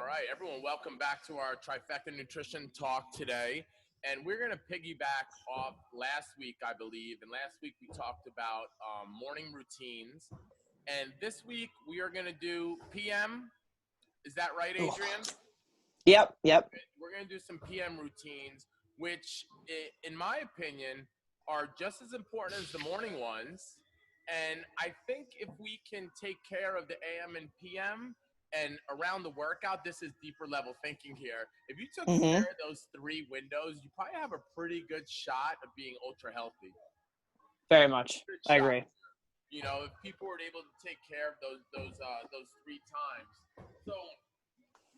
All right, everyone, welcome back to our Trifecta Nutrition Talk today. And we're going to piggyback off last week, I believe. And last week we talked about morning routines. And this week we are going to do PM. Is that right, Adrian? Yep. We're going to do some PM routines, which, in my opinion, are just as important as the morning ones. And I think if we can take care of the AM and PM, and around the workout, this is deeper level thinking here. If you took care of those three windows, you probably have a pretty good shot of being ultra healthy. Very much. I agree. You know, if people were able to take care of those 3 times. So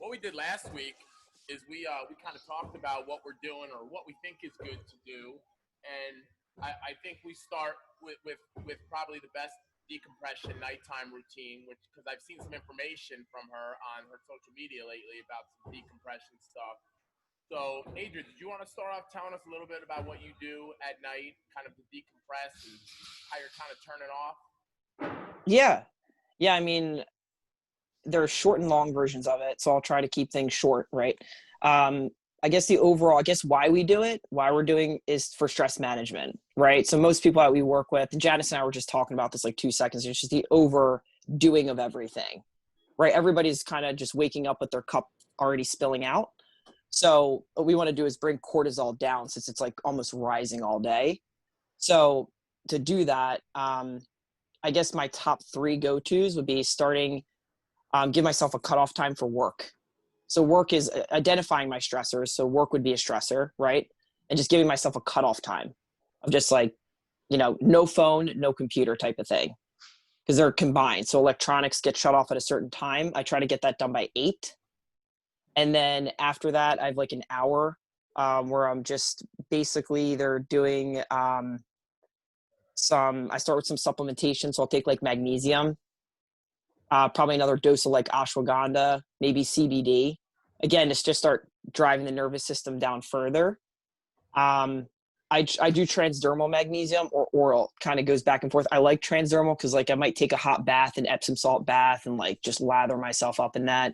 what we did last week is we kind of talked about what we're doing or what we think is good to do, and I think we start with probably the best decompression nighttime routine, which because I've seen some information from her on her social media lately about some decompression stuff. So, Adrian, did you want to start off telling us a little bit about what you do at night, kind of to decompress and how you're kind of turning off? Yeah. I mean, there are short and long versions of it, so I'll try to keep things short, right? I guess why we're doing is for stress management, right? So most people that we work with, and Janice and I were just talking about this like 2 seconds, it's just the overdoing of everything, right? Everybody's kind of just waking up with their cup already spilling out. So what we want to do is bring cortisol down since it's like almost rising all day. So to do that, I guess my top 3 go-tos would be starting, give myself a cutoff time for work. So work is identifying my stressors. So work would be a stressor, right? And just giving myself a cutoff time of just like, no phone, no computer type of thing, because they're combined. So electronics get shut off at a certain time. I try to get that done by 8. And then after that, I have like an hour where I'm just basically either doing I start with some supplementation. So I'll take like magnesium, probably another dose of like ashwagandha, maybe CBD. Again, it's just start driving the nervous system down further. I do transdermal magnesium or oral, kind of goes back and forth. I like transdermal because like I might take a hot bath, an Epsom salt bath, and like just lather myself up in that.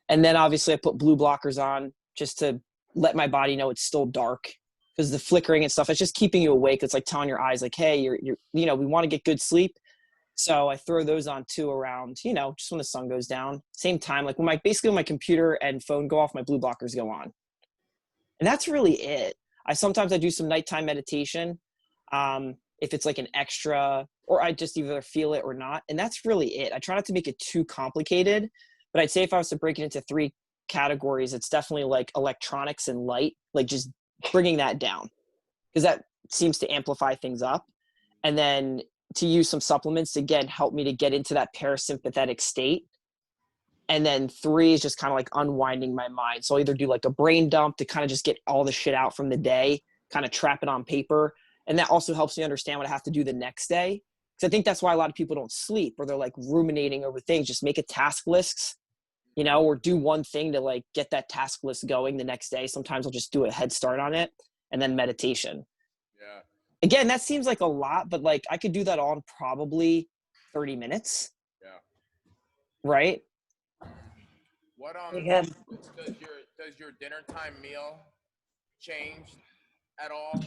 And then obviously I put blue blockers on just to let my body know it's still dark, because the flickering and stuff, it's just keeping you awake. It's like telling your eyes like, hey, you're we want to get good sleep. So I throw those on too around, just when the sun goes down. Same time, like when my computer and phone go off, my blue blockers go on. And that's really it. Sometimes I do some nighttime meditation, if it's like an extra, or I just either feel it or not. And that's really it. I try not to make it too complicated, but I'd say if I was to break it into 3 categories, it's definitely like electronics and light, like just bringing that down, because that seems to amplify things up. And then to use some supplements to, again, help me to get into that parasympathetic state. And then 3 is just kind of like unwinding my mind. So I'll either do like a brain dump to kind of just get all the shit out from the day, kind of trap it on paper. And that also helps me understand what I have to do the next day. Because I think that's why a lot of people don't sleep, or they're like ruminating over things. Just make a task list, or do one thing to like get that task list going the next day. Sometimes I'll just do a head start on it, and then meditation. Yeah. Again, that seems like a lot, but like I could do that all in probably 30 minutes. Yeah. Right? What does your dinner time meal change at all?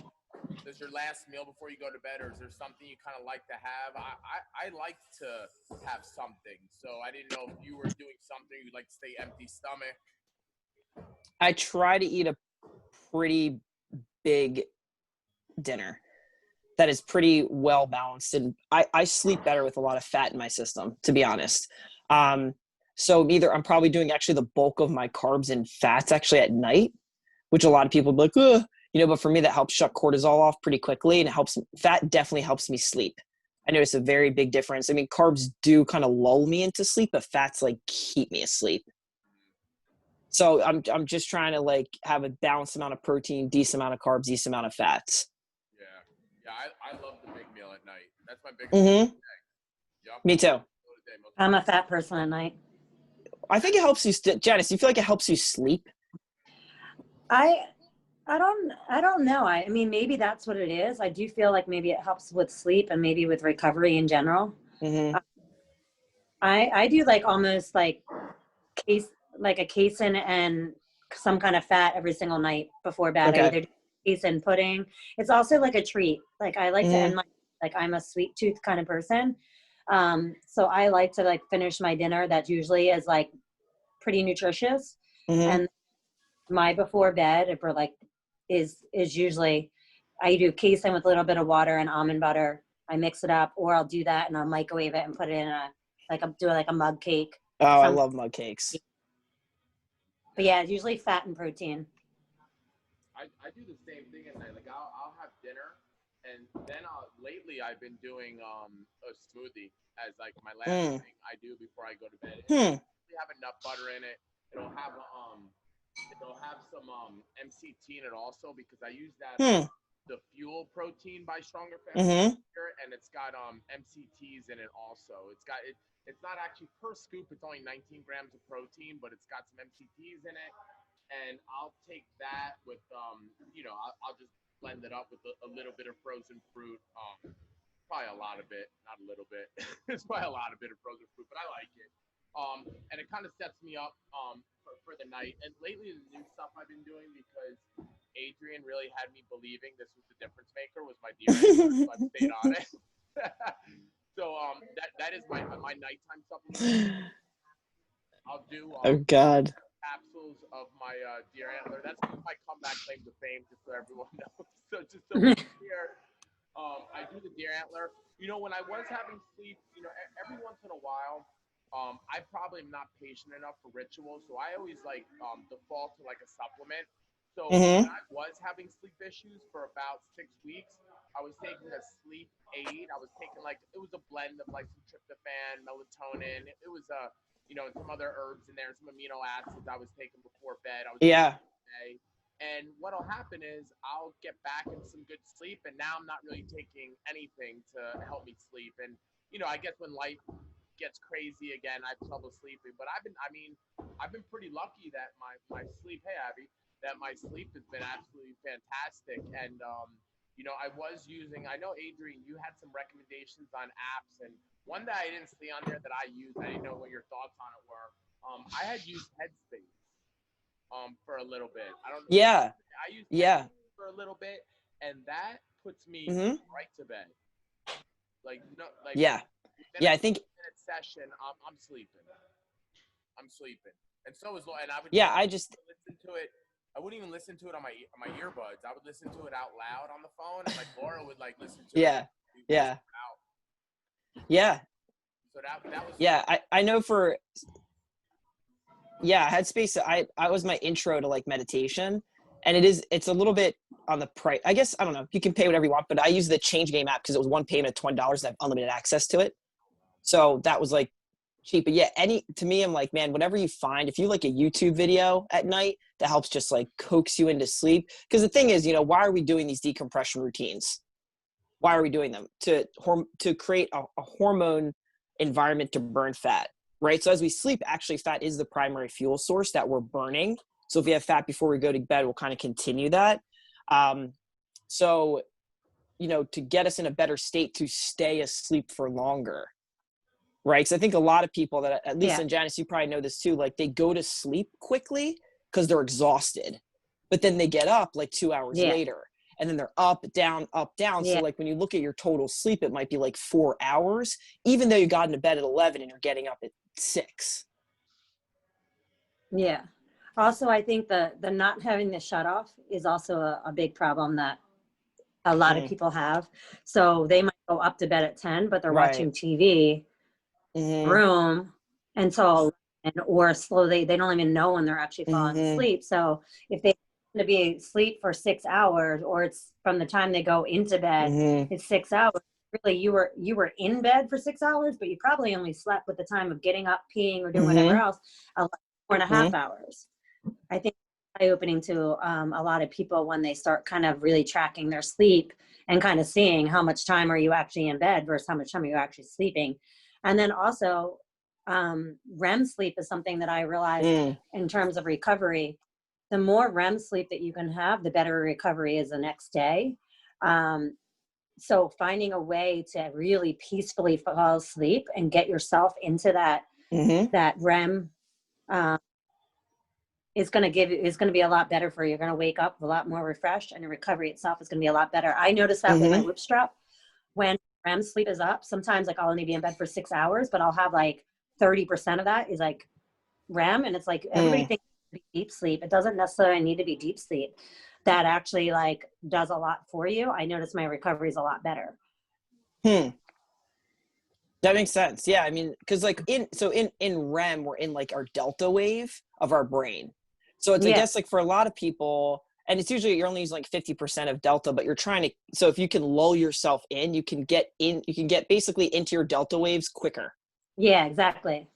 Does your last meal before you go to bed, or is there something you kind of like to have? I like to have something, so I didn't know if you were doing something you'd like to stay empty stomach. I try to eat a pretty big dinner that is pretty well balanced, and I sleep better with a lot of fat in my system, to be honest. So either I'm probably doing actually the bulk of my carbs and fats actually at night, which a lot of people would be like, but for me that helps shut cortisol off pretty quickly, and fat definitely helps me sleep. I notice a very big difference. I mean, carbs do kind of lull me into sleep, but fats like keep me asleep. So I'm just trying to like have a balanced amount of protein, decent amount of carbs, decent amount of fats. Yeah, I love the big meal at night. That's my biggest meal of the day. Yep. Me too. I'm a fat person at night. I think it helps you. Janice, do you feel like it helps you sleep? I don't know. I mean, maybe that's what it is. I do feel like maybe it helps with sleep and maybe with recovery in general. I do like almost like like a casein and some kind of fat every single night before bed. Okay. I either do casein pudding. It's also like a treat. Like I like to Mhm. end my, like I'm a sweet tooth kind of person. So I like to like finish my dinner that usually is like pretty nutritious. Mhm. And my before bed for like is usually I do casein with a little bit of water and almond butter. I mix it up, or I'll do that and I'll microwave it and put it in a like I'm doing like a mug cake. Oh, I Some, love mug cakes. but yeah, it's usually fat and protein. I do the same thing at night. Like I'll have dinner, and then lately I've been doing a smoothie as like my last Mm. thing I do before I go to bed. Hmm. It'll have a nut butter in it. It'll have some MCT in it also because I use that Hmm. the Fuel protein by Stronger Mhm. Family and it's got MCTs in it also. It's not actually per scoop. It's only 19 grams of protein, but it's got some MCTs in it. And I'll take that with I'll just blend it up with a little bit of frozen fruit. Probably a lot of it, not a little bit. It's probably a lot of bit of frozen fruit, but I like it. And it kind of sets me up for the night. And lately, the new stuff I've been doing because Adrian really had me believing this was the difference maker was my deer antler, so I've stayed on it. So that is my nighttime supplement. I'll do Oh God. capsules of my deer antler. That's my comeback claim to fame, just so everyone knows. So just so we're clear, I do the deer antler. You know, when I was having sleep, every once in a while, I probably am not patient enough for rituals, so I always like default to like a supplement. So when Mhm. I was having sleep issues for about 6 weeks, I was taking a sleep aid. I was taking like it was a blend of like some tryptophan, melatonin. It was some other herbs in there, some amino acids I was taking before bed. I was Yeah. day. And what'll happen is I'll get back in some good sleep, and now I'm not really taking anything to help me sleep. And I guess when life gets crazy again, I have trouble sleeping. But I've been pretty lucky that my sleep. Hey, Abby, that my sleep has been absolutely fantastic. And I was using. I know Adrian, you had some recommendations on apps, and one that I didn't see on there that I used. I didn't know what your thoughts on it were. I had used Headspace for a little bit. I don't know. Yeah. I used Yeah. for a little bit, and that puts me Mhm. right to bed. Like no, like Yeah. within Yeah. a I think. 10-minute session, I'm sleeping. I'm sleeping, and so is and I would Yeah. just I just. listen to it. I wouldn't even listen to it on my earbuds. I would listen to it out loud on the phone, and like Laura would like listen to it. Yeah. Yeah. Out. Yeah. So that was Yeah. I know for. Yeah. Headspace. I was my intro to like meditation, and it's a little bit on the price. I guess I don't know. You can pay whatever you want, but I use the Change Game app because it was one payment of $20 and I have unlimited access to it. So that was like cheap. But yeah, to me, I'm like, man, whatever you find, if you like a YouTube video at night that helps just like coax you into sleep. Because the thing is, why are we doing these decompression routines? Why are we doing them? To create a hormone environment to burn fat, right? So as we sleep, actually fat is the primary fuel source that we're burning. So if we have fat before we go to bed, we'll kind of continue that. So, to get us in a better state to stay asleep for longer. Right. Because I think a lot of people that, at least Yeah. in Janice, you probably know this too, like they go to sleep quickly because they're exhausted, but then they get up like 2 hours Yeah. later and then they're up, down, up, down. Yeah. So like when you look at your total sleep, it might be like 4 hours, even though you got into bed at 11 and you're getting up at 6. Yeah. Also, I think the not having the shut off is also a big problem that a lot of people have. So they might go up to bed at 10, but they're Right. watching TV room until or slowly they don't even know when they're actually falling asleep. So if they to be asleep for 6 hours, or it's from the time they go into bed, it's 6 hours. Really, you were in bed for 6 hours, but you probably only slept with the time of getting up, peeing, or doing whatever else, 4.5 hours. I think eye-opening to a lot of people when they start kind of really tracking their sleep and kind of seeing how much time are you actually in bed versus how much time are you actually sleeping. And then also REM sleep is something that I realized in terms of recovery. The more REM sleep that you can have, the better recovery is the next day. So finding a way to really peacefully fall asleep and get yourself into that REM is going to be a lot better for you. You're going to wake up a lot more refreshed, and the recovery itself is going to be a lot better. I noticed that with my Whoop strap. When REM sleep is up, sometimes like I'll only be in bed for 6 hours, but I'll have like 30% of that is like REM, and it's like everybody thinks it's deep sleep. It doesn't necessarily need to be deep sleep. That actually like does a lot for you. I noticed my recovery is a lot better. That makes sense. Yeah, I mean, because like in REM, we're in like our delta wave of our brain. So it's I guess like for a lot of people, and it's usually you're only using like 50% of delta, but you're trying to. So if you can lull yourself in, you can get basically into your delta waves quicker. Yeah, exactly.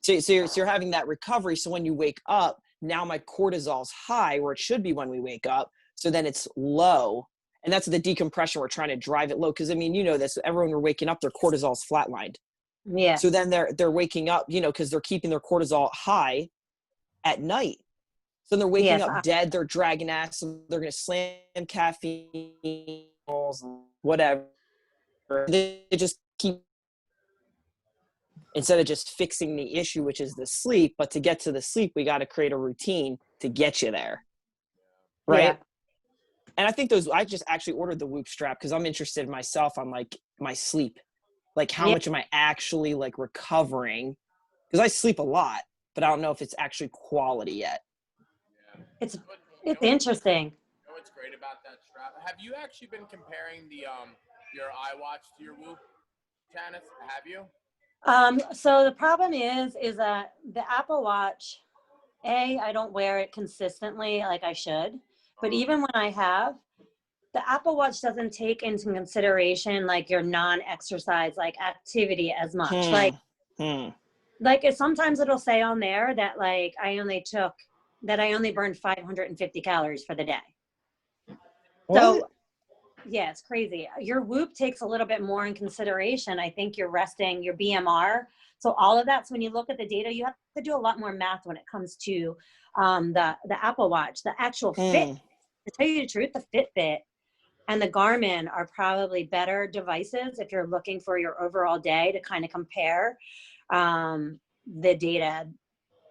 So you're having that recovery. So when you wake up, now my cortisol's high where it should be when we wake up. So then it's low. And that's the decompression. We're trying to drive it low. Cause I mean, you know this, everyone we're waking up, their cortisol's flatlined. Yeah. So then they're waking up, you know, cause they're keeping their cortisol high at night. So they're waking up dead. They're dragging ass. And they're going to slam caffeine, whatever. They just keep, instead of just fixing the issue, which is the sleep. But to get to the sleep, we got to create a routine to get you there. Right. Yeah. And I think I just actually ordered the Whoop strap because I'm interested myself on like my sleep, like how much am I actually like recovering? Because I sleep a lot, but I don't know if it's actually quality yet. Yeah. It's interesting. You know what's great about that strap? Have you actually been comparing the your iWatch to your Whoop, Janice? Have you? So the problem is that the Apple Watch, I don't wear it consistently like I should. But even when I have, the Apple Watch doesn't take into consideration like your non-exercise like activity as much. Like sometimes it'll say on there that like I only burned 550 calories for the day. What? So yeah, it's crazy. Your Whoop takes a little bit more in consideration. I think you're resting, your BMR. So all of that. So when you look at the data, you have to do a lot more math when it comes to the Apple Watch. The actual Fit, to tell you the truth, the Fitbit and the Garmin are probably better devices if you're looking for your overall day to kind of compare the data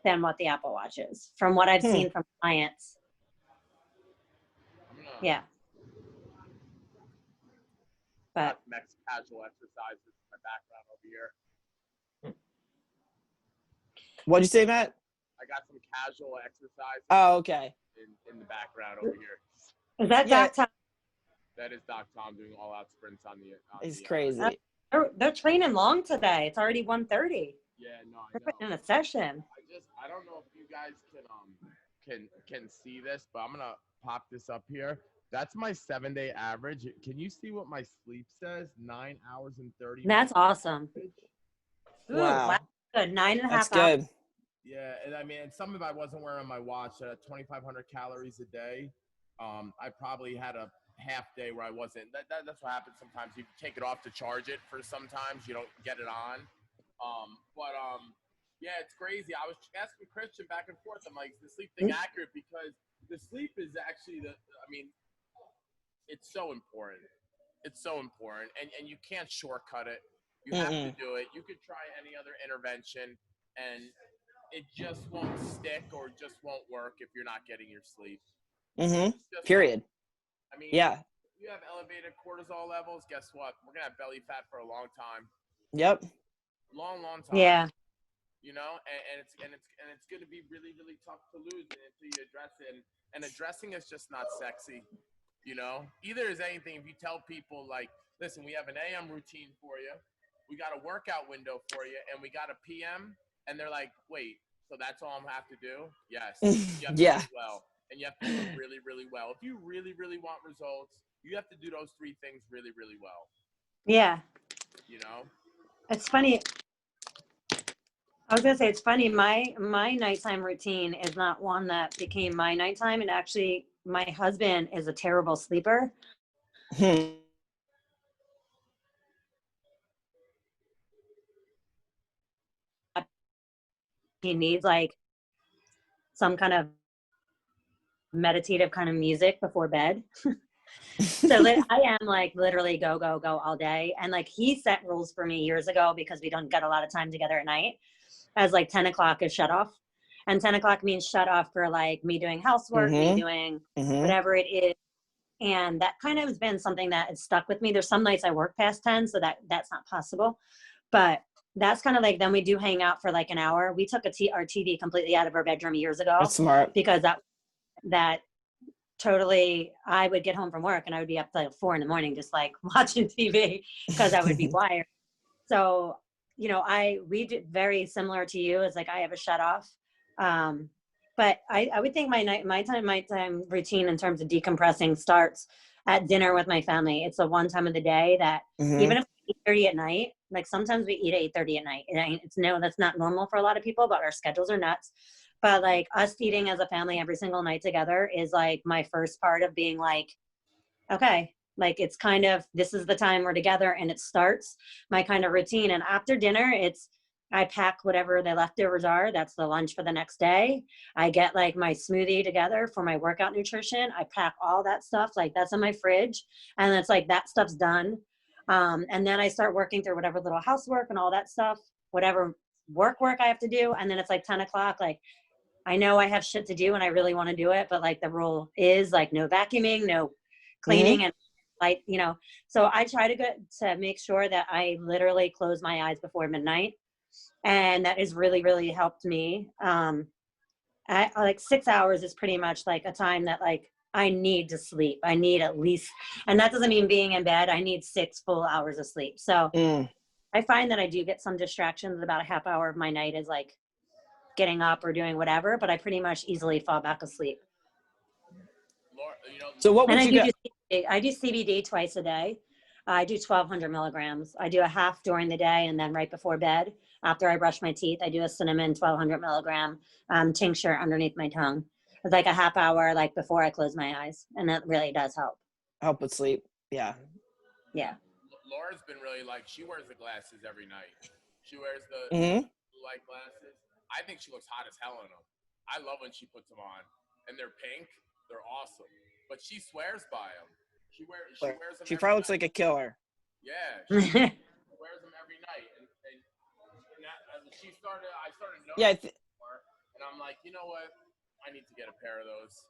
than what the Apple Watch is, from what I've seen from clients. Yeah. But next casual exercises in my background over here. What'd you say, Matt? I got some casual exercises. Oh, okay. In the background over here. Is that Doc Tom? That is Doc Tom doing all-out sprints on the. It's crazy. They're training long today. It's already 1:30. Yeah, no, I know. They're putting in a session. I don't know if you guys can see this, but I'm gonna pop this up here. That's my 7-day average. Can you see what my sleep says? 9 hours and 30 minutes. That's awesome. Ooh, wow. Good. 9.5 That's hours. Good. Yeah, and I mean, some of I wasn't wearing my watch. 2,500 calories a day. I probably had a half day where I wasn't. That's what happens sometimes. You take it off to charge it for sometimes you don't get it on. Yeah, it's crazy. I was asking Christian back and forth. I'm like, is the sleep thing accurate? Because the sleep is actually it's so important. It's so important, and you can't shortcut it. You have to do it. You could try any other intervention, and it just won't stick or just won't work if you're not getting your sleep. Period. I mean, yeah. You have elevated cortisol levels. Guess what? We're gonna have belly fat for a long time. Yep. Long time. Yeah. You know, and it's gonna be really, really tough to lose until you address it. And addressing is just not sexy. You know, either is anything. If you tell people like, listen, we have an AM routine for you, we got a workout window for you, and we got a PM, and they're like, wait, so that's all I'm have to do? Yes. You have to do it well, and you have to do it really, really well. If you really, really want results, you have to do those 3 things really, really well. Yeah. You know, it's funny. I was gonna say it's funny. My nighttime routine is not one that became my nighttime, and actually, my husband is a terrible sleeper. He needs like some kind of meditative kind of music before bed. So I am like literally go all day. And like he set rules for me years ago because we don't get a lot of time together at night, as like 10 o'clock is shut off. And 10 o'clock means shut off for like me doing housework, me doing whatever it is. And that kind of has been something that has stuck with me. There's some nights I work past 10, so that's not possible. But that's kind of like, then we do hang out for like an hour. We took our TV completely out of our bedroom years ago. That's smart. Because that totally, I would get home from work and I would be up till like 4 a.m. just like watching TV because I would be wired. So, you know, we did very similar to you. It's like I have a shut off. But I would think my time routine in terms of decompressing starts at dinner with my family. It's the one time of the day that even if it's 8:30 at night, like sometimes we eat at 8:30 at night. And that's not normal for a lot of people, but our schedules are nuts. But like us eating as a family every single night together is like my first part of being like, okay, like it's kind of, this is the time we're together, and it starts my kind of routine. And after dinner, I pack whatever the leftovers are. That's the lunch for the next day. I get like my smoothie together for my workout nutrition. I pack all that stuff. Like that's in my fridge. And it's like, that stuff's done. And then I start working through whatever little housework and all that stuff, whatever work I have to do. And then it's like 10 o'clock. Like I know I have shit to do and I really want to do it. But like the rule is like no vacuuming, no cleaning, and like, you know, so I try to make sure that I literally close my eyes before midnight. And that has really, really helped me. Like 6 hours is pretty much like a time that like I need to sleep. I need at least, and that doesn't mean being in bed. I need 6 full hours of sleep. So I find that I do get some distractions. About a half hour of my night is like getting up or doing whatever, but I pretty much easily fall back asleep. So what would I do CBD twice a day. I do 1,200 milligrams. I do a half during the day, and then right before bed, after I brush my teeth, I do a cinnamon 1,200 milligram tincture underneath my tongue. It's like a half hour, like before I close my eyes, and that really does help with sleep. Yeah. Laura's been really like, she wears the glasses every night. She wears the light glasses. I think she looks hot as hell in them. I love when she puts them on, and they're pink. They're awesome. But she swears by them. She wears them. She probably looks like a killer. Yeah, she wears them every night. And I started noticing more, and I'm like, you know what? I need to get a pair of those.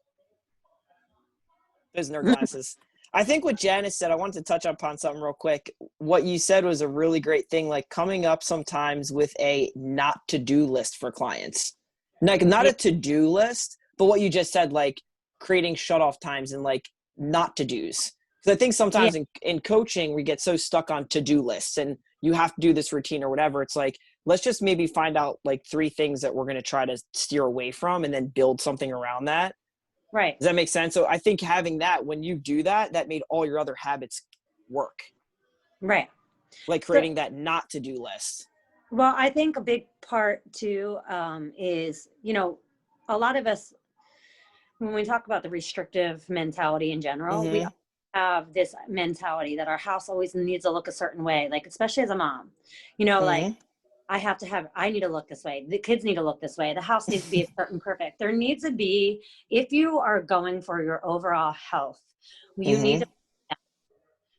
Those nerd glasses. I think what Janice said, I wanted to touch upon something real quick. What you said was a really great thing, like coming up sometimes with a not to-do list for clients. Like not a to-do list, but what you just said, like creating shut-off times and like not to-dos. Because I think sometimes in coaching, we get so stuck on to-do lists and you have to do this routine or whatever. It's like, let's just maybe find out like 3 things that we're going to try to steer away from and then build something around that. Right. Does that make sense? So I think having that, when you do that, that made all your other habits work. Right. Like creating that not to do list. Well, I think a big part too is, you know, a lot of us, when we talk about the restrictive mentality in general, we have this mentality that our house always needs to look a certain way, like especially as a mom, you know, like I need to look this way. The kids need to look this way. The house needs to be certain perfect. There needs to be, if you are going for your overall health, you need to.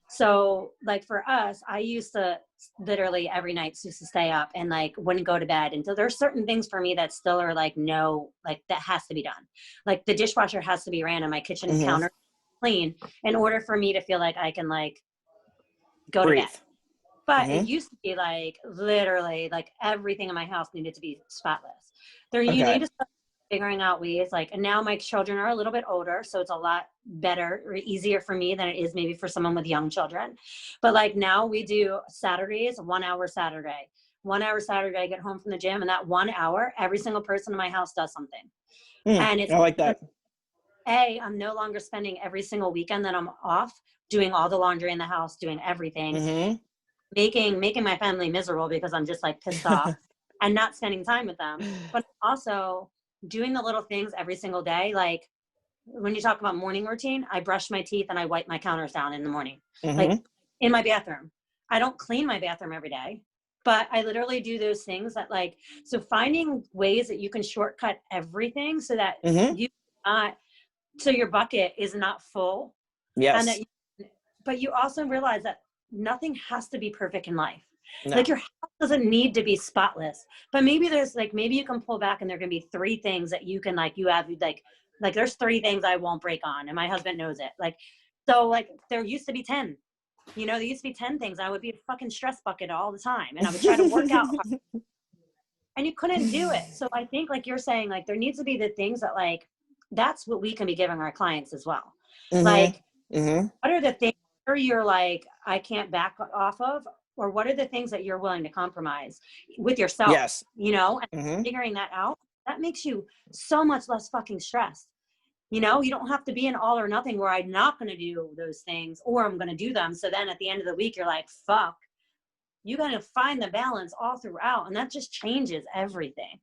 So like for us, I used to literally every night used to stay up and like wouldn't go to bed. And so there's certain things for me that still are like, no, like that has to be done. Like the dishwasher has to be ran and my kitchen counter clean in order for me to feel like I can like go to bed. But it used to be like literally like everything in my house needed to be spotless. You need to start figuring out ways like, and now my children are a little bit older, so it's a lot better or easier for me than it is maybe for someone with young children. But like now we do Saturdays, 1 hour Saturday. 1 hour Saturday, I get home from the gym, and that 1 hour, every single person in my house does something. And it's I like that. I'm no longer spending every single weekend that I'm off doing all the laundry in the house, doing everything. Making my family miserable because I'm just like pissed off and not spending time with them, but also doing the little things every single day. Like when you talk about morning routine, I brush my teeth and I wipe my counters down in the morning, like in my bathroom. I don't clean my bathroom every day, but I literally do those things that like, so finding ways that you can shortcut everything so that so your bucket is not full. Yes. And but you also realize that nothing has to be perfect in life. No. Like your house doesn't need to be spotless, but maybe there's like, maybe you can pull back and there can be 3 things that you can like, you have like there's 3 things I won't break on, and my husband knows it. Like, so like there used to be 10, there used to be 10 things. I would be a fucking stress bucket all the time, and I would try to work out hard, and you couldn't do it. So I think like you're saying, like there needs to be the things that like, that's what we can be giving our clients as well. Like, what are the things where you're like, I can't back off of, or what are the things that you're willing to compromise with yourself? Yes. And figuring that out, that makes you so much less fucking stressed. You don't have to be an all or nothing where I'm not going to do those things or I'm going to do them. So then at the end of the week, you're like, fuck. You got to find the balance all throughout. And that just changes everything.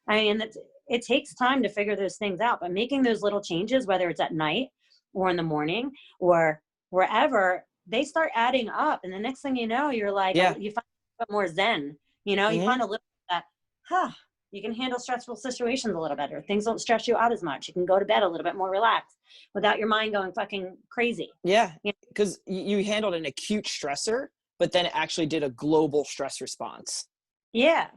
I mean, it takes time to figure those things out, but making those little changes, whether it's at night or in the morning or wherever, they start adding up. And the next thing you know, you're like, you find a bit more zen, you find a little bit that, you can handle stressful situations a little better. Things don't stress you out as much. You can go to bed a little bit more relaxed without your mind going fucking crazy. Yeah, because you handled an acute stressor, but then it actually did a global stress response. Yeah.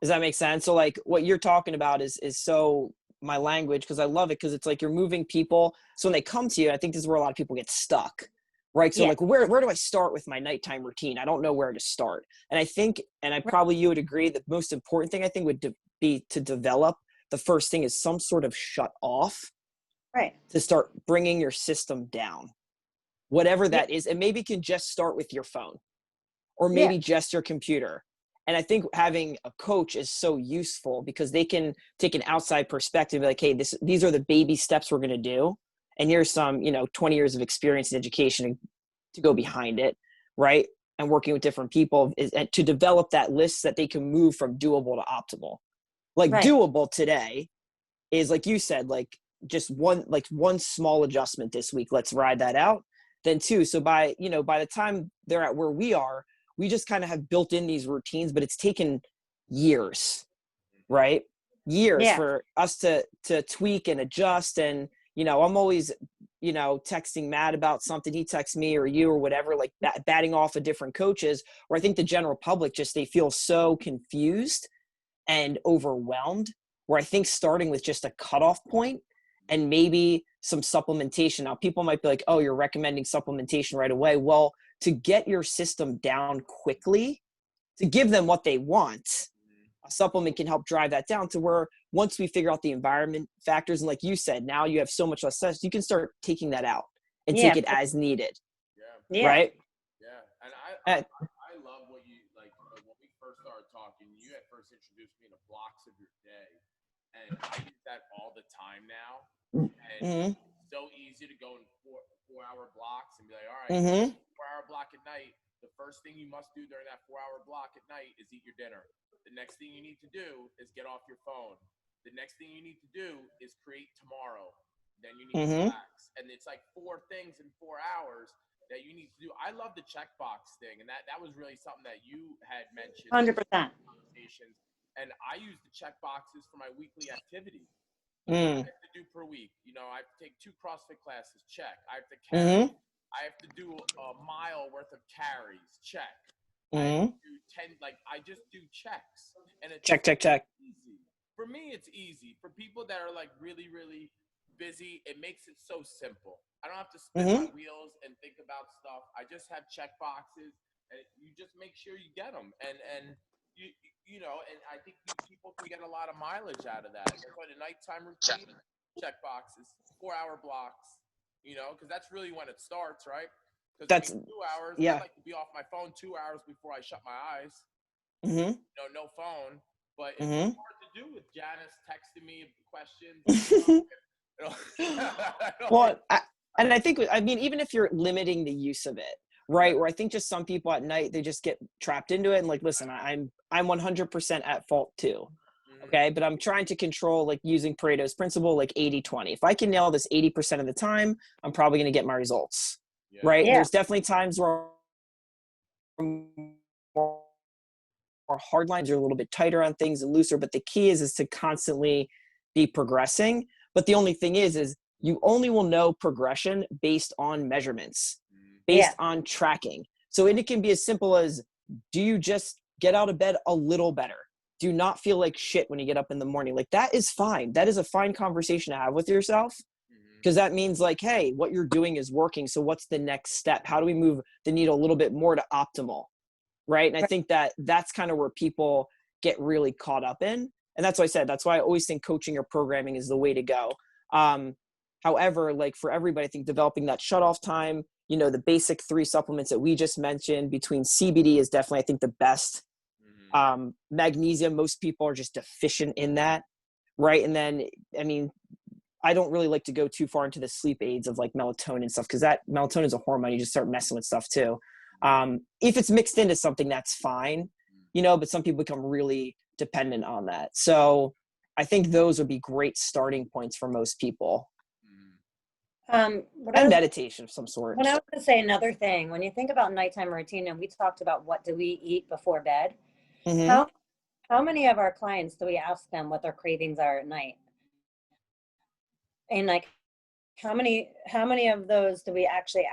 Does that make sense? So like what you're talking about is so my language, because I love it, because it's like you're moving people. So when they come to you, I think this is where a lot of people get stuck, right? So like where do I start with my nighttime routine? I don't know where to start. And I think, and I probably you would agree, the most important thing I think would be to develop, the first thing is some sort of shut off, right? To start bringing your system down, whatever that is. And maybe it can just start with your phone or maybe just your computer. And I think having a coach is so useful because they can take an outside perspective, like, hey, these are the baby steps we're going to do. And here's some, 20 years of experience in education to go behind it, right? And working with different people to develop that list that they can move from doable to optimal. Like doable today is, like you said, like just one small adjustment this week. Let's ride that out. Then 2. So by the time they're at where we are, we just kind of have built in these routines, but it's taken years, right? Years for us to tweak and adjust. And, I'm always, texting Matt about something. He texts me or you or whatever, like batting off of different coaches, where I think the general public they feel so confused and overwhelmed, where I think starting with just a cutoff point and maybe some supplementation. Now people might be like, oh, you're recommending supplementation right away. Well, to get your system down quickly, to give them what they want, a supplement can help drive that down to where once we figure out the environment factors, and like you said, now you have so much less stress, you can start taking that out and take it as needed. Right? Yeah. And I love what you, like, when we first started talking, you had first introduced me to blocks of your day. And I use that all the time now. And it's so easy to go in 4-hour blocks and be like, all right, 4-hour block at night. The first thing you must do during that 4-hour block at night is eat your dinner. The next thing you need to do is get off your phone. The next thing you need to do is create tomorrow. Then you need to relax. And it's like 4 things in 4 hours that you need to do. I love the checkbox thing. And that was really something that you had mentioned. 100%. Conversations. And I use the check boxes for my weekly activity. What I have to do per week. I have to take 2 CrossFit classes. Check. I have to carry. I have to do a mile worth of carries. Check. I have to do 10. Like, I just do checks. And it's check. Easy. For me, it's easy. For people that are like really, really busy, it makes it so simple. I don't have to spin my wheels and think about stuff. I just have check boxes, and you just make sure you get them. And and I think people can get a lot of mileage out of that. That's why the nighttime routine, check boxes, 4-hour blocks, because that's really when it starts, right? Because that's 2 hours. I like to be off my phone 2 hours before I shut my eyes. No phone. But it's hard to do with Janice texting me questions. Well, I think, even if you're limiting the use of it, right? Where I think just some people at night, they just get trapped into it and like, listen, I'm 100% at fault too. Okay. But I'm trying to control, like using Pareto's principle, like 80-20. If I can nail this 80% of the time, I'm probably going to get my results. Right. There's definitely times where our hard lines are a little bit tighter on things and looser, but the key is to constantly be progressing. But the only thing is you only will know progression based on measurements, based on tracking. So it can be as simple as do you just get out of bed a little better? Do you not feel like shit when you get up in the morning? Like, that is fine. That is a fine conversation to have with yourself, because that means like, hey, what you're doing is working. So what's the next step? How do we move the needle a little bit more to optimal? Right. And I think that that's kind of where people get really caught up in. And that's why I said, that's why I always think coaching or programming is the way to go. However, like for everybody, I think developing that shutoff time, you know, the basic 3 supplements that we just mentioned between CBD is definitely, I think, the best. Magnesium, most people are just deficient in that. Right. And then, I mean, I don't really like to go too far into the sleep aids of like melatonin stuff, because that melatonin is a hormone. You just start messing with stuff too. If it's mixed into something, that's fine, you know, but some people become really dependent on that. So I think those would be great starting points for most people. And meditation of some sort. When I was going to say another thing, when you think about nighttime routine, and we talked about what do we eat before bed, how many of our clients do we ask them what their cravings are at night? And like, how many of those do we actually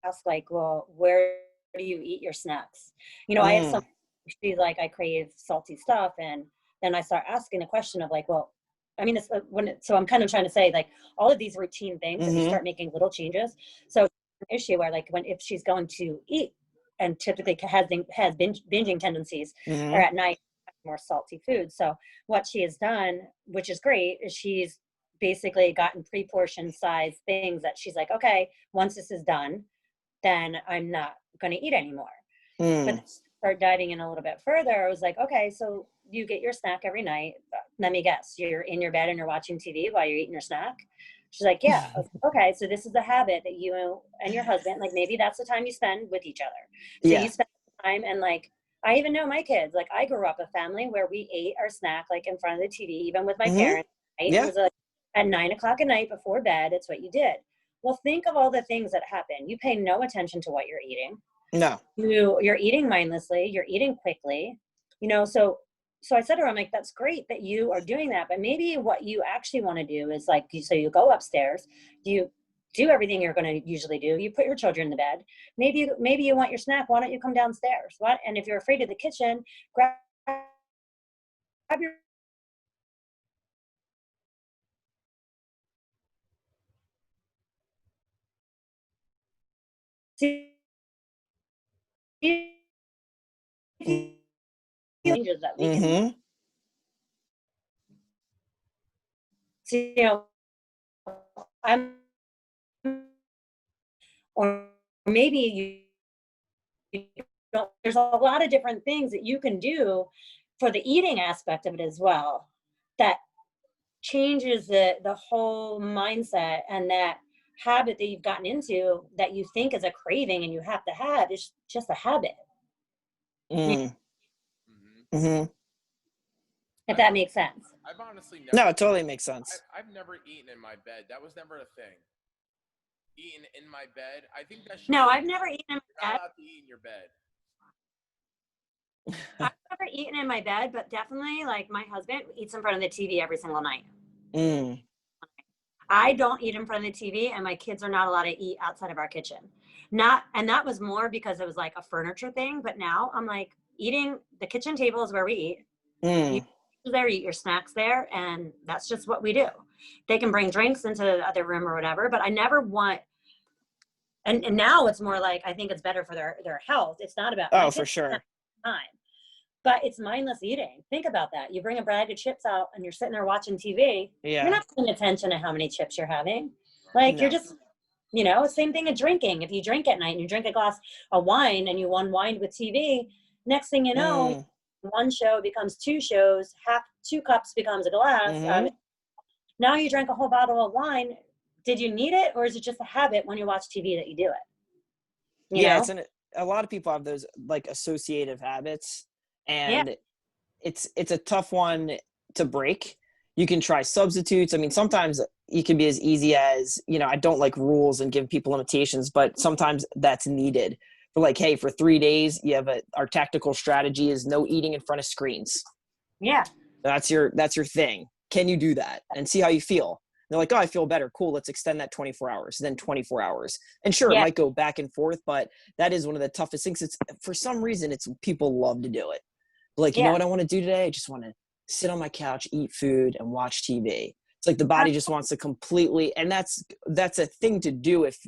ask, like, well, where do you eat your snacks? You know, I have some, she's like, I crave salty stuff. And then I start asking a question of like, well, I mean, it's so I'm kind of trying to say like all of these routine things, if you start making little changes. So an issue where like if she's going to eat and typically has binging tendencies, or at night more salty food. So what she has done, which is great, is she's basically gotten pre-portion size things that she's like, okay, once this is done, then I'm not going to eat anymore. But start diving in a little bit further, I was like, okay, so you get your snack every night. Let me guess, you're in your bed and you're watching TV while you're eating your snack? She's like, yeah. Okay, so this is a habit that you and your husband, like maybe that's the time you spend with each other. So you spend time, and like, I even know my kids, like I grew up a family where we ate our snack like in front of the TV, even with my parents. Right? It was like at 9 o'clock at night before bed, it's what you did. Well, think of all the things that happen. You pay no attention to what you're eating. No. You're eating mindlessly, you're eating quickly, you know, so I said to her, I'm like, that's great that you are doing that, but maybe what you actually want to do is like, so you go upstairs, you do everything you're going to usually do, you put your children to bed, maybe you want your snack, why don't you come downstairs? And if you're afraid of the kitchen, grab your changes that we can see, you know, or maybe you don't, there's a lot of different things that you can do for the eating aspect of it as well that changes the whole mindset, and that habit that you've gotten into that you think is a craving and you have to have is just a habit. If that makes sense. I've honestly never. No, it totally makes sense. I've never eaten in my bed. That was never a thing. Eating in my bed. I think that should. No, I've never eaten in my bed. You're not allowed to eat in your bed. I've never eaten in my bed, but definitely like my husband eats in front of the TV every single night. I don't eat in front of the TV, and my kids are not allowed to eat outside of our kitchen. And that was more because it was like a furniture thing. But now I'm like, eating, the kitchen table is where we eat. You there, eat your snacks there, and that's just what we do. They can bring drinks into the other room or whatever, but I never want. And now it's more like, I think it's better for their health. It's not about for sure time, but it's mindless eating. Think about that. You bring a bag of chips out and you're sitting there watching TV. You're not paying attention to how many chips you're having. Like you're just, you know, same thing as drinking. If you drink at night and you drink a glass of wine and you unwind with TV, next thing you know, one show becomes 2 shows, 2 cups becomes a glass. Now you drank a whole bottle of wine. Did you need it, or is it just a habit when you watch TV that you do it? You know? A lot of people have those like associative habits, and it's a tough one to break. You can try substitutes. I mean, sometimes it can be as easy as, you know, I don't like rules and give people limitations, but sometimes that's needed. But like, hey, for 3 days, you have our tactical strategy is no eating in front of screens. Yeah. That's your thing. Can you do that and see how you feel? they're like, oh, I feel better. Cool. Let's extend that 24 hours, then 24 hours. And sure, Yeah. it might go back and forth, but that is one of the toughest things. It's for some reason, it's people love to do it. Like, you know what I want to do today? I just want to sit on my couch, eat food, and watch TV. It's like the body just wants to completely, and that's a thing to do if,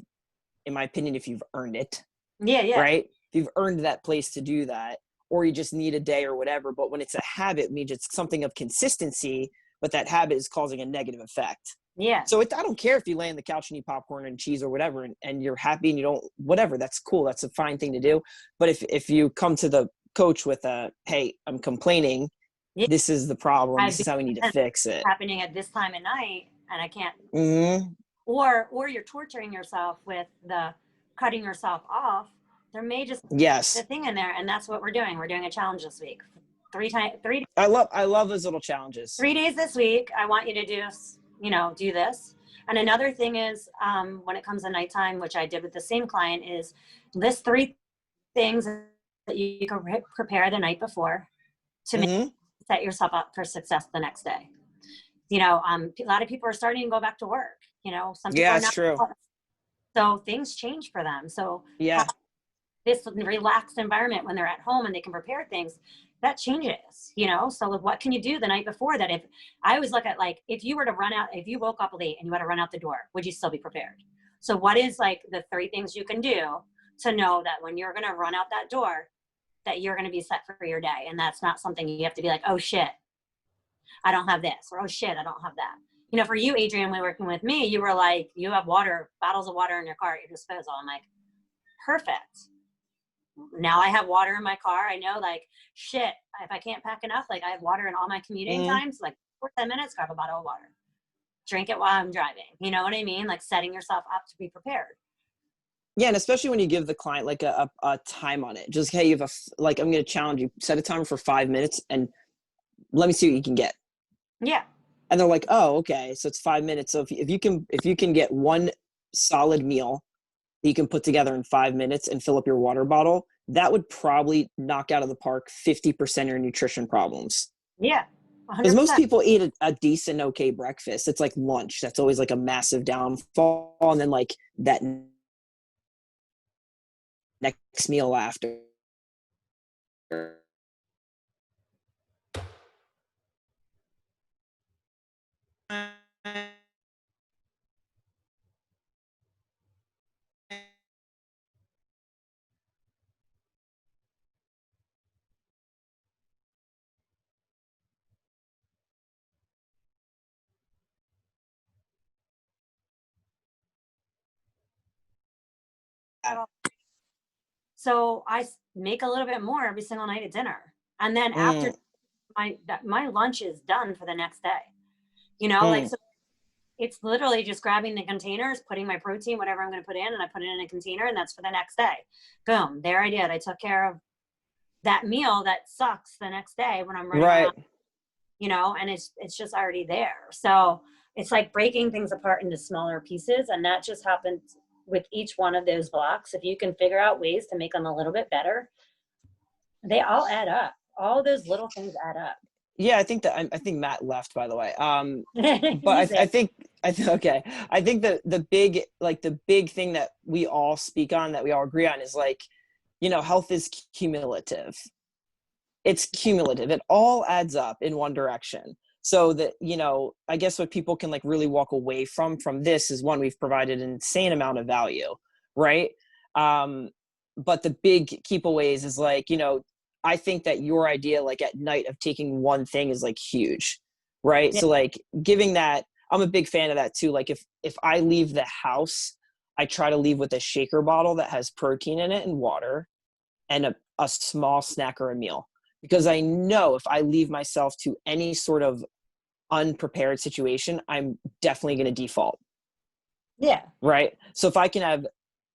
in my opinion, if you've earned it. Yeah. Right? If you've earned that place to do that, or you just need a day or whatever. But when it's a habit, it means it's something of consistency, but that habit is causing a negative effect. Yeah. So I don't care if you lay on the couch and eat popcorn and cheese or whatever, and you're happy and you don't, whatever, that's cool. That's a fine thing to do. But if you come to the coach with hey, I'm complaining, this is the problem. This is how we need to fix it. Happening at this time of night, and I can't. Mm-hmm. Or you're torturing yourself with the cutting yourself off. There may just be a thing in there, and that's what we're doing. We're doing a challenge this week. 3 days. I love those little challenges. 3 days this week. I want you to do this. And another thing is, when it comes to nighttime, which I did with the same client, is list 3 things that you can prepare the night before to set yourself up for success the next day. A lot of people are starting to go back to work. Some people are not. True. So things change for them. So this relaxed environment when they're at home and they can prepare things, that changes. So what can you do the night before that? If I always look at, like, if you were to run out, if you woke up late and you had to run out the door, would you still be prepared? So what is, like, the 3 things you can do to know that when you're going to run out that door, that you're going to be set for your day? And that's not something you have to be like, oh shit, I don't have this, or oh shit, I don't have that. For you, Adrian, when working with me, you were like, you have bottles of water in your car at your disposal. I'm like, perfect. Now I have water in my car. I know, like, shit, if I can't pack enough, like, I have water in all my commuting times, like, for 10 minutes, grab a bottle of water, drink it while I'm driving. You know what I mean? Like, setting yourself up to be prepared. Yeah. And especially when you give the client like a time on it, just, hey, I'm going to challenge you, set a timer for 5 minutes and let me see what you can get. Yeah. And they're like, oh, okay. So it's 5 minutes. So if you can get one solid meal that you can put together in 5 minutes and fill up your water bottle, that would probably knock out of the park 50% of your nutrition problems. Yeah. Because most people eat a decent, okay breakfast. It's like lunch. That's always like a massive downfall. And then like that next meal after. So I make a little bit more every single night at dinner. And then after my lunch is done for the next day, like, so it's literally just grabbing the containers, putting my protein, whatever I'm going to put in, and I put it in a container, and that's for the next day. Boom. There I did. I took care of that meal that sucks the next day when I'm running around, and it's just already there. So it's like breaking things apart into smaller pieces. And that just happens with each one of those blocks. If you can figure out ways to make them a little bit better, they all add up. All those little things add up. Yeah, I think Matt left, by the way. But I think the big thing that we all speak on, that we all agree on, is like, health is cumulative. It's cumulative. It all adds up in one direction. So that, I guess what people can like really walk away from this is, one, we've provided an insane amount of value, right? But the big keep aways is like, I think that your idea, like at night, of taking one thing is like huge, right? Yeah. So like giving that, I'm a big fan of that too. Like if I leave the house, I try to leave with a shaker bottle that has protein in it and water and a small snack or a meal. Because I know if I leave myself to any sort of unprepared situation, I'm definitely going to default. Yeah. Right. So if I can have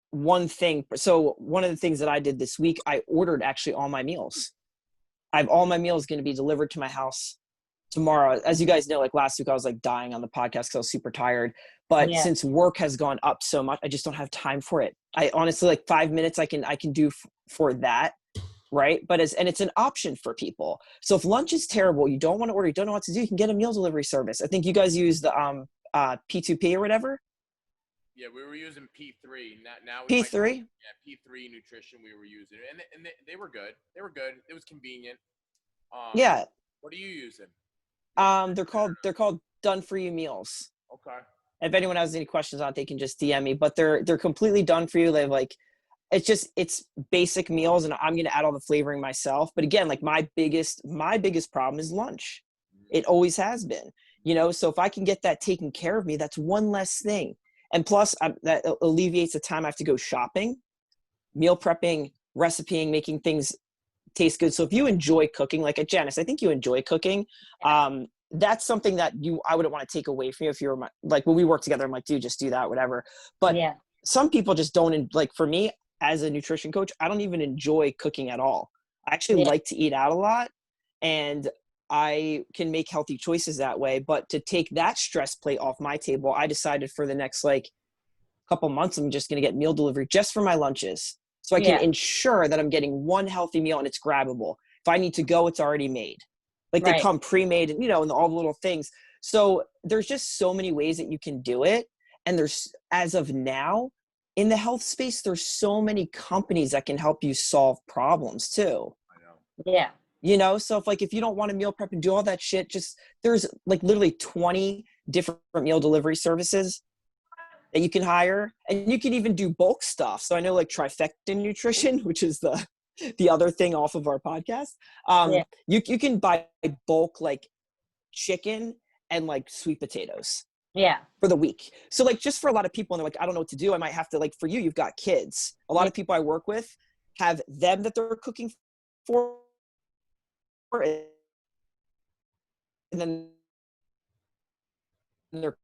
one thing. So one of the things that I did this week, I ordered actually all my meals. I have all my meals going to be delivered to my house tomorrow. As you guys know, like last week I was like dying on the podcast because I was super tired. But since work has gone up so much, I just don't have time for it. I honestly, like 5 minutes I can do for that. Right. But and it's an option for people. So if lunch is terrible, you don't want to order, you don't know what to do, you can get a meal delivery service. I think you guys use the P2P or whatever. Yeah, we were using P3. Now we P3. P3 nutrition we were using, and they were good. They were good. It was convenient. Yeah. What are you using? They're called done for you meals. Okay. If anyone has any questions on it, they can just DM me. But they're completely done for you. They have like, it's basic meals, and I'm gonna add all the flavoring myself. But again, like my biggest problem is lunch. It always has been. So if I can get that taken care of me, that's one less thing. And plus, that alleviates the time I have to go shopping, meal prepping, recipeing, making things taste good. So if you enjoy cooking, like at Janice, I think you enjoy cooking. That's something that I wouldn't want to take away from you if you were like, when we work together, I'm like, dude, just do that, whatever. But some people just don't. Like for me, as a nutrition coach, I don't even enjoy cooking at all. I actually like to eat out a lot, and I can make healthy choices that way. But to take that stress plate off my table, I decided for the next like couple months, I'm just going to get meal delivery just for my lunches. So I can ensure that I'm getting one healthy meal and it's grabbable. If I need to go, it's already made. Like they come pre-made and, and all the little things. So there's just so many ways that you can do it. And there's, as of now, in the health space, there's so many companies that can help you solve problems too. I know. Yeah. So if you don't want to meal prep and do all that shit, there's like literally 20 different meal delivery services that you can hire, and you can even do bulk stuff. So I know like Trifecta Nutrition, which is the other thing off of our podcast. You can buy bulk like chicken and like sweet potatoes. Yeah. For the week. So like just for a lot of people, and they're like, I don't know what to do. I might have to, like, for you've got kids. A lot of people I work with have them that they're cooking for, and then they're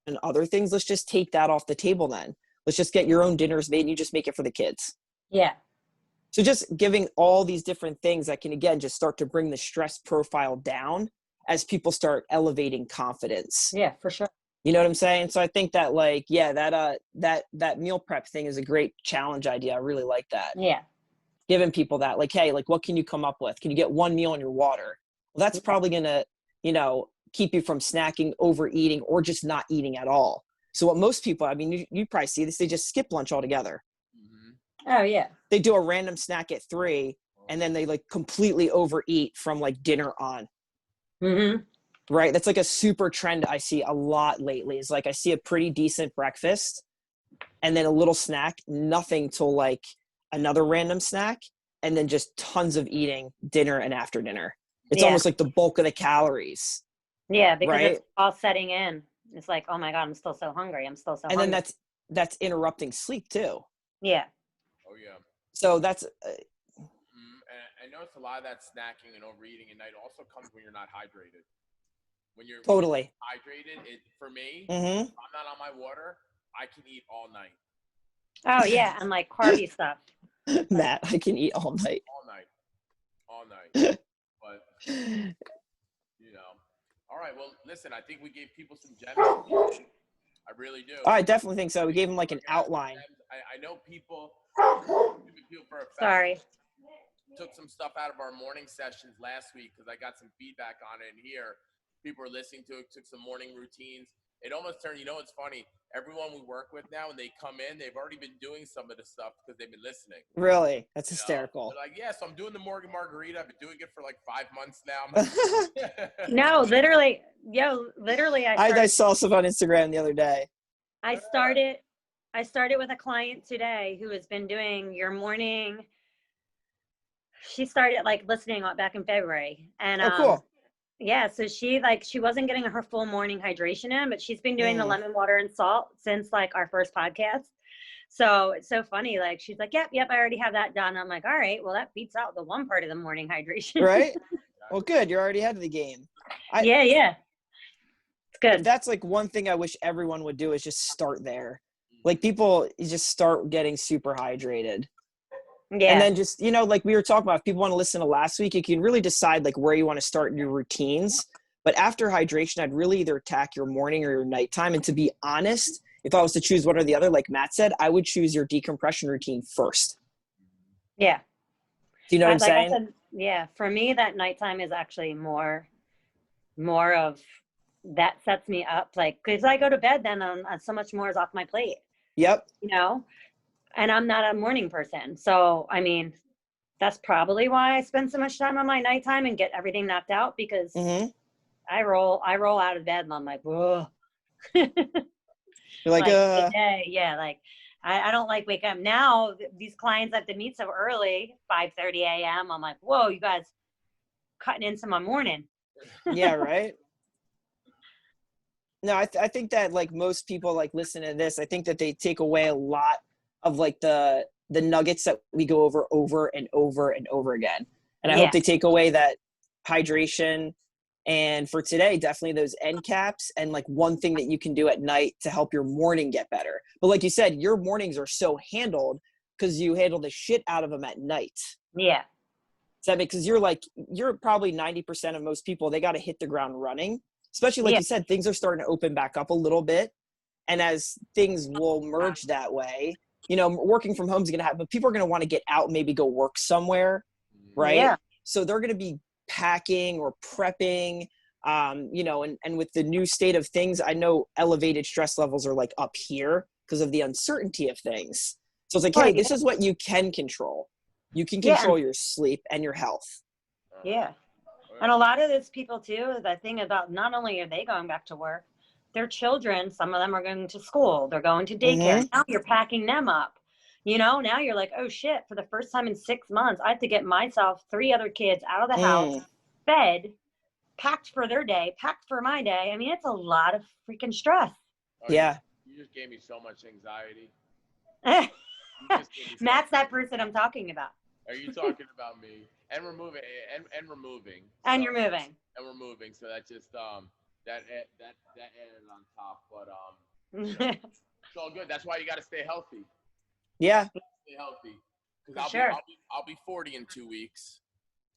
and other things. Let's just take that off the table then. Let's just get your own dinners made and you just make it for the kids. Yeah. So just giving all these different things that can, again, just start to bring the stress profile down as people start elevating confidence. Yeah, for sure. You know what I'm saying? So I think that like, that meal prep thing is a great challenge idea. I really like that. Yeah. Giving people that, like, hey, like, what can you come up with? Can you get one meal in your water? Well, that's probably going to, keep you from snacking, overeating, or just not eating at all. So what most people, I mean, you probably see this, they just skip lunch altogether. Oh yeah. They do a random snack at 3 and then they like completely overeat from like dinner on. Right. That's like a super trend I see a lot lately. Is like, I see a pretty decent breakfast and then a little snack, nothing till like another random snack, and then just tons of eating dinner and after dinner. It's almost like the bulk of the calories. Yeah, because right? it's all setting in. It's like, oh my God, I'm still so hungry. I'm still so and hungry. then that's interrupting sleep too. Yeah. Oh yeah. So that's and I notice a lot of that snacking and overeating at night also comes when you're not hydrated. When you're totally hydrated, for me, mm-hmm. if I'm not on my water, I can eat all night. Oh yeah, and like carby stuff. Matt, I can eat all night. All night. But all right. Well, listen, I think we gave people some gems. I really do. I definitely think so. We gave them like an outline. I know people for a fact Sorry. took some stuff out of our morning sessions last week because I got some feedback on it. And here, people were listening to it, took some morning routines. It almost turned, it's funny. Everyone we work with now, when they come in, they've already been doing some of the stuff because they've been listening. Really? That's hysterical. They're like, yeah, so I'm doing the Morgan Margarita. I've been doing it for like 5 months now. No, literally. I saw some on Instagram the other day. I started with a client today who has been doing your morning. She started like listening back in February. And cool. Yeah, so she wasn't getting her full morning hydration in, but she's been doing the lemon water and salt since like our first podcast. So it's so funny. Like she's like, yep, I already have that done. I'm like, all right, well that beats out the one part of the morning hydration. Right? Well, good. You're already ahead of the game. Yeah. It's good. That's like one thing I wish everyone would do is just start there. Like people just start getting super hydrated. Yeah. And then just, like we were talking about, if people want to listen to last week, you can really decide like where you want to start in your routines. But after hydration, I'd really either attack your morning or your nighttime. And to be honest, if I was to choose one or the other, like Matt said, I would choose your decompression routine first. Yeah. Do you know what I'm saying? Yeah. For me, that nighttime is actually more of that sets me up, like, because I go to bed then on so much more is off my plate, Yep. you know, and I'm not a morning person. So, I mean, that's probably why I spend so much time on my nighttime and get everything knocked out, because Mm-hmm. I roll out of bed and I'm like, whoa. You're like, the day, yeah, like I don't like wake up now. These clients have to meet so early, 5:30 a.m. I'm like, whoa, you guys cutting into my morning. yeah, right. No, I think that like most people like listen to this, I think that they take away a lot of like the nuggets that we go over and over and over again. And I hope Yeah. they take away that hydration, and for today, definitely those end caps, and like one thing that you can do at night to help your morning get better. But like you said, your mornings are so handled because you handle the shit out of them at night. Yeah. So that because you're probably 90% of most people, they got to hit the ground running. Especially like Yeah. you said, things are starting to open back up a little bit. And as things will merge that way, you know, working from home is going to happen, but people are going to want to get out and maybe go work somewhere, right? Yeah. So they're going to be packing or prepping, you know, and with the new state of things, I know elevated stress levels are like up here because of the uncertainty of things. So it's like, hey, this is what you can control. You can control your sleep and your health. Yeah. And a lot of those people too, the thing about not only are they going back to work, their children, some of them are going to school, they're going to daycare. Mm-hmm. Now you're packing them up. You know, now you're like, oh shit, for the first time in 6 months, I have to get myself 3 other kids out of the house, fed, packed for their day, packed for my day. I mean, it's a lot of freaking stress. Oh, yeah. You just gave me so much anxiety. Matt's that person I'm talking about. Are you talking about me? And we're moving, and we're moving. And you're moving. And we're moving, so that just that added on top. But you know, it's all good. That's why you got to stay healthy. Yeah. Stay healthy. Because I'll be 40 in 2 weeks.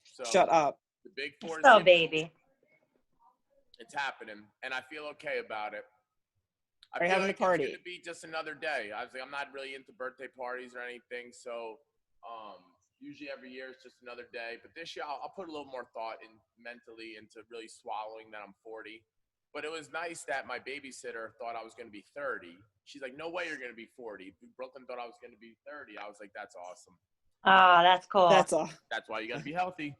So shut up. The big 40. So baby. It's happening, and I feel okay about it. Are you having a party? It's gonna be just another day. I was like, I'm not really into birthday parties or anything, so usually every year it's just another day. But this year I'll put a little more thought in mentally into really swallowing that I'm 40. But it was nice that my babysitter thought I was going to be 30. She's like, no way you're going to be 40. Brooklyn thought I was going to be 30. I was like, that's awesome. Oh, that's cool. That's all. That's why you got to be healthy.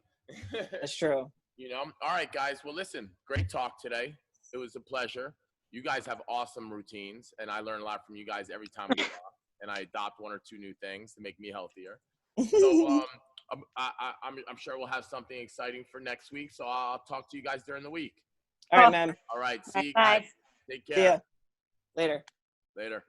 That's true. You know? All right, guys. Well, listen, great talk today. It was a pleasure. You guys have awesome routines, and I learn a lot from you guys every time we talk, and I adopt 1 or 2 new things to make me healthier. So I'm sure we'll have something exciting for next week, so I'll talk to you guys during the week. All right, man. All right. See you guys. Take care. See ya. Later.